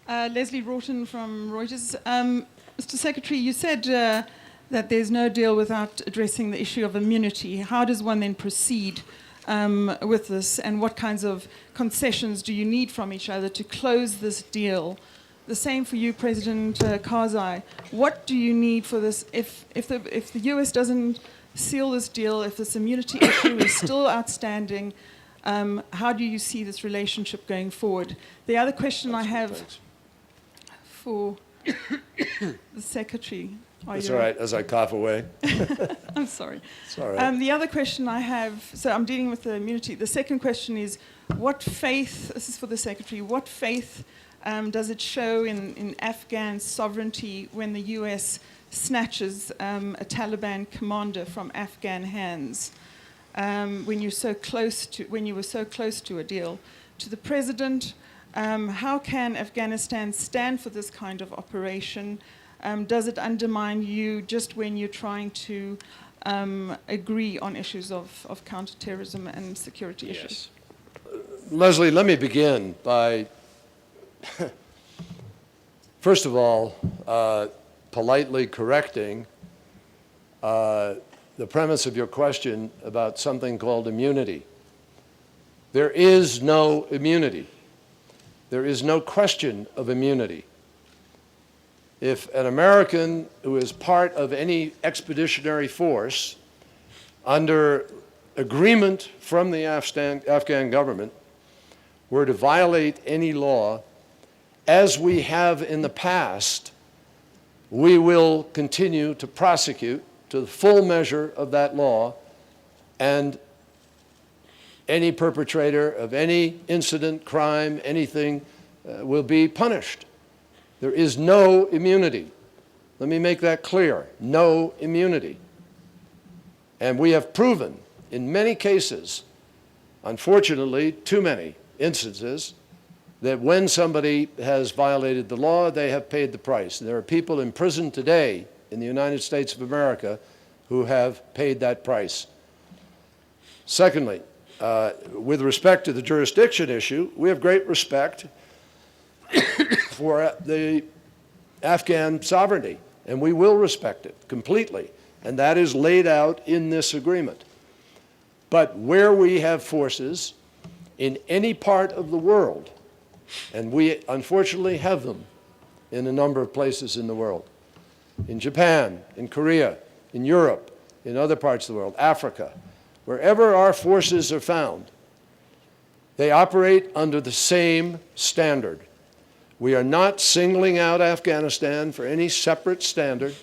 Leslie Rawton from Reuters. Mr. Secretary, you said that there's no deal without addressing the issue of immunity. How does one then proceed with this, and what kinds of concessions do you need from each other to close this deal? The same for you, President Karzai. What do you need for this? If the US doesn't seal this deal, if this immunity issue is still outstanding, how do you see this relationship going forward? The other question I have for the Secretary. That's all right, as I cough away. I'm sorry. It's all right. The other question I have, so I'm dealing with the immunity. The second question is, what faith, this is for the Secretary, what faith does it show in Afghan sovereignty when the US snatches a Taliban commander from Afghan hands when you were so close to a deal? To the President, how can Afghanistan stand for this kind of operation? Does it undermine you just when you're trying to agree on issues of counterterrorism and security issues? Leslie, let me begin by, first of all, politely correcting the premise of your question about something called immunity. There is no immunity. There is no question of immunity. If an American who is part of any expeditionary force under agreement from the Afghan government were to violate any law, as we have in the past, we will continue to prosecute to the full measure of that law, and any perpetrator of any incident, crime, anything will be punished. There is no immunity. Let me make that clear. No immunity. And we have proven in many cases, unfortunately too many instances, that when somebody has violated the law, they have paid the price. And there are people in prison today in the United States of America who have paid that price. Secondly, with respect to the jurisdiction issue, we have great respect for the Afghan sovereignty, and we will respect it completely, and that is laid out in this agreement. But where we have forces in any part of the world, and we unfortunately have them in a number of places in the world, in Japan, in Korea, in Europe, in other parts of the world, Africa, wherever our forces are found, they operate under the same standard. We are not singling out Afghanistan for any separate standard.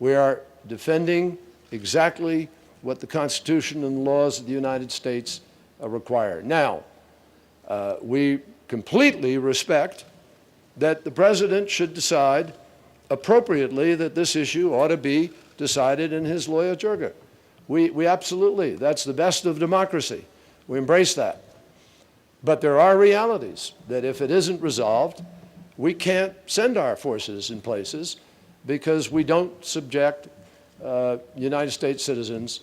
We are defending exactly what the Constitution and the laws of the United States require. Now, we completely respect that the President should decide appropriately that this issue ought to be decided in his loya jirga. We absolutely, that's the best of democracy. We embrace that. But there are realities that if it isn't resolved, we can't send our forces in places because we don't subject United States citizens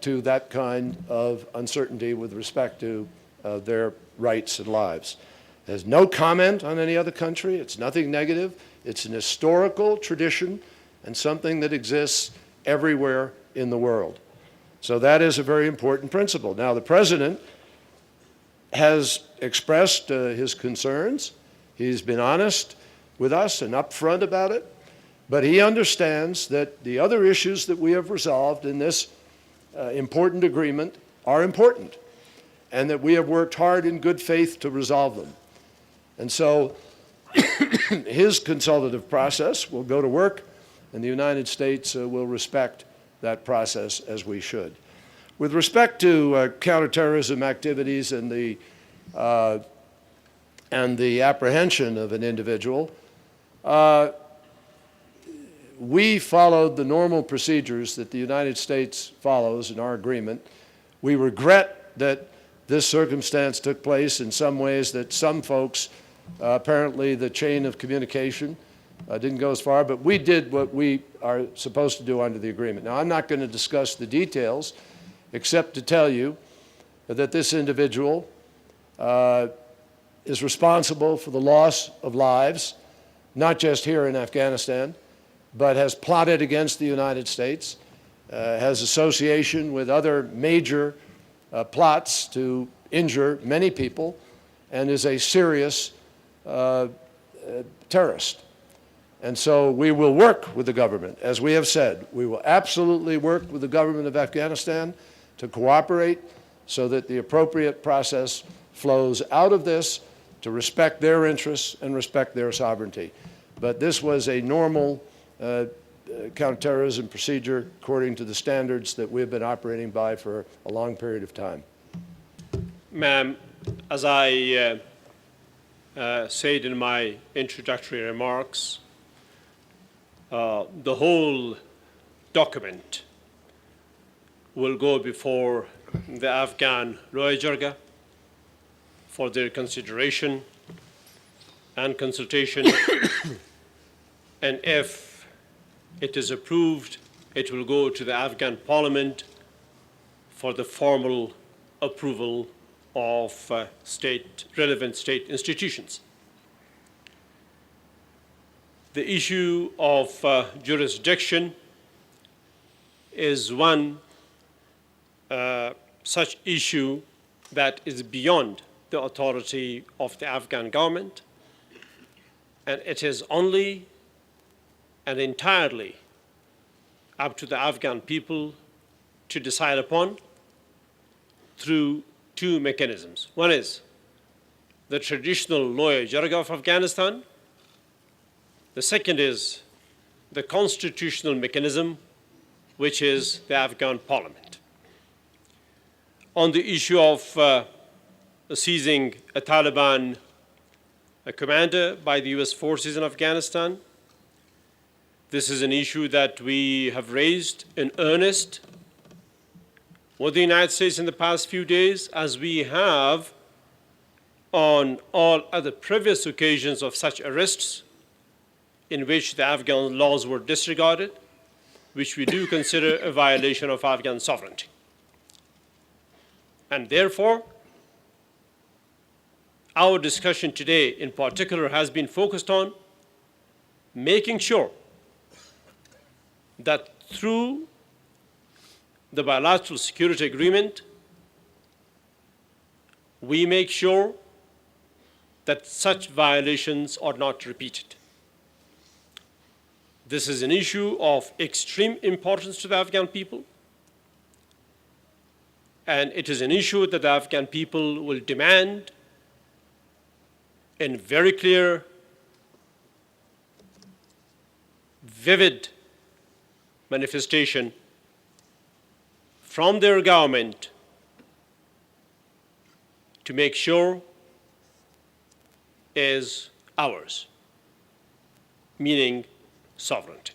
to that kind of uncertainty with respect to their rights and lives. There's no comment on any other country. It's nothing negative. It's an historical tradition and something that exists everywhere in the world. So that is a very important principle. Now, the President has expressed his concerns. He's been honest with us and upfront about it, but he understands that the other issues that we have resolved in this important agreement are important, and that we have worked hard in good faith to resolve them. And so his consultative process will go to work, and the United States will respect that process as we should. With respect to counterterrorism activities and the apprehension of an individual, we followed the normal procedures that the United States follows in our agreement. We regret that this circumstance took place in some ways that some folks, apparently the chain of communication didn't go as far, but we did what we are supposed to do under the agreement. Now, I'm not going to discuss the details, except to tell you that this individual is responsible for the loss of lives, not just here in Afghanistan, but has plotted against the United States, has association with other major plots to injure many people, and is a serious terrorist. And so we will work with the government, as we have said. We will absolutely work with the government of Afghanistan to cooperate so that the appropriate process flows out of this to respect their interests and respect their sovereignty. But this was a normal counterterrorism procedure according to the standards that we've been operating by for a long period of time. Ma'am, as I said in my introductory remarks, the whole document will go before the Afghan Loya Jirga for their consideration and consultation. And if it is approved, it will go to the Afghan Parliament for the formal approval of relevant state institutions. The issue of jurisdiction is one such issue that is beyond the authority of the Afghan government, and it is only and entirely up to the Afghan people to decide upon through two mechanisms. One is the traditional Loya Jirga of Afghanistan. The second is the constitutional mechanism, which is the Afghan Parliament. On the issue of seizing a Taliban commander by the US forces in Afghanistan, this is an issue that we have raised in earnest with the United States in the past few days, as we have on all other previous occasions of such arrests in which the Afghan laws were disregarded, which we do consider a violation of Afghan sovereignty. And therefore, our discussion today in particular has been focused on making sure that through the bilateral security agreement, we make sure that such violations are not repeated. This is an issue of extreme importance to the Afghan people, and it is an issue that the Afghan people will demand in very clear, vivid manifestation from their government to make sure is ours, meaning sovereignty.